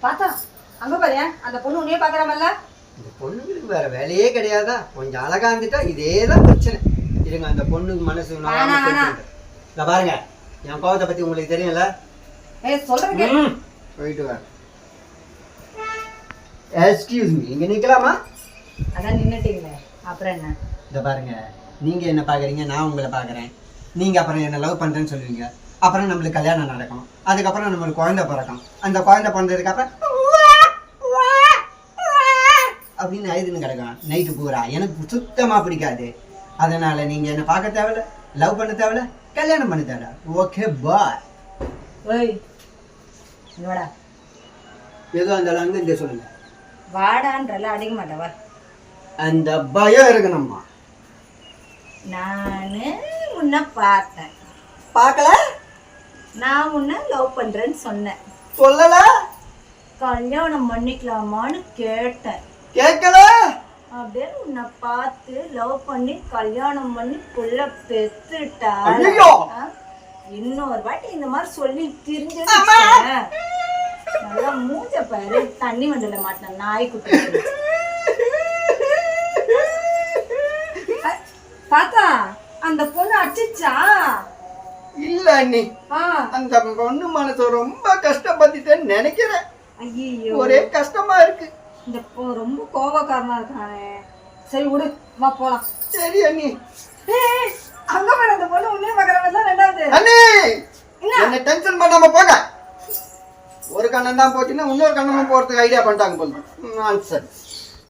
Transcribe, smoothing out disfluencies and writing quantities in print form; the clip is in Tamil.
பார்த்தா அங்க பாரு அந்த பொண்ணு உன்னையே பாக்குறாமல்ல. இந்த பொண்ணுங்களுக்கு வேற வேலையே கிடையாதா? கொஞ்சம் அழகா இருந்துட்டா இதேதான் பிரச்சனை. இருங்க அந்த பொண்ணுக்கு மனசு பாருங்க. என் கோவத்தை பத்தி உங்களுக்கு தெரியும்ல. சொல்றேன் போயிட்டு வர. எக்ஸ்கியூஸ் மீ, இங்க நிக்கலாமா? அதான் நின்னுட்டீங்களே, அப்புறம் என்ன? இத பாருங்க, நீங்க என்ன பாக்குறீங்க, நான் உங்களை பாக்குறேன். நீங்க அப்புறம் என்ன லவ் பண்றேன்னு சொல்லுவீங்க. அப்புறம் நம்மளுக்கு கல்யாணம் நடக்கும். அதுக்கப்புறம் நம்மளுக்கு குழந்தை பிறக்கும். அந்த குழந்தை பிறந்ததுக்கு அப்புறம் அப்படின்னு ஐதுன்னு கிடக்கும் நைட்டு பூரா. எனக்கு சுத்தமா பிடிக்காது. அதனால நீங்க என்ன பார்க்க தேவையில்ல, லவ் பண்ண தேவையில்ல, கல்யாணம் பண்ண தேவையில்ல. Okay bye. ஓய் வாடா. ஏதோ அந்த அங்க இந்த சொல்லுங்க. வாடான்றல அடிக்க மாட்டவா. அந்த பயம் இருக்கணும்மா. நானு உன்னை பார்த்தேன். பார்க்கல? நான் உன்னை லவ் பண்றேன்னு சொன்னேன். சொல்லல? கல்யாணம் பண்ணிக்கலாமான்னு கேட்டேன். கேட்கல? அப்படியே உன்னை பார்த்து லவ் பண்ணி கல்யாணம் பண்ணி புள்ள பெத்துட்டா. இன்னொரு வாட்டி இந்த மாதிரி சொல்லி திரிஞ்சு நல்லா மூஞ்ச பாரு. தண்ணி வண்டில மாட்டேன் நாய் குட்டி. பார்த்தா அந்த பொண்ணு அடிச்சா இல்ல அண்ணி. அந்த பொண்ணு மனசு ரொம்ப கஷ்டப்பட்டுட்டேன்னு நினைக்கிறேன். ஐயோ ஒரே கஷ்டமா இருக்கு. இந்த ரொம்ப கோபக்காரனா இருக்கானே. சரி விடு, வா போலாம். சரி அண்ணி. அங்க பாரு அந்த பொண்ணு உன்னே பாக்குறவங்க. ரெண்டாவது அண்ணி என்ன டென்ஷன் பண்ணாம போங்க. ஒரு கண்ணன் தான் போச்சுன்னா இன்னொரு கண்ணமும் போறதுக்கு ஐடியா பண்ணிட்டாங்க போல.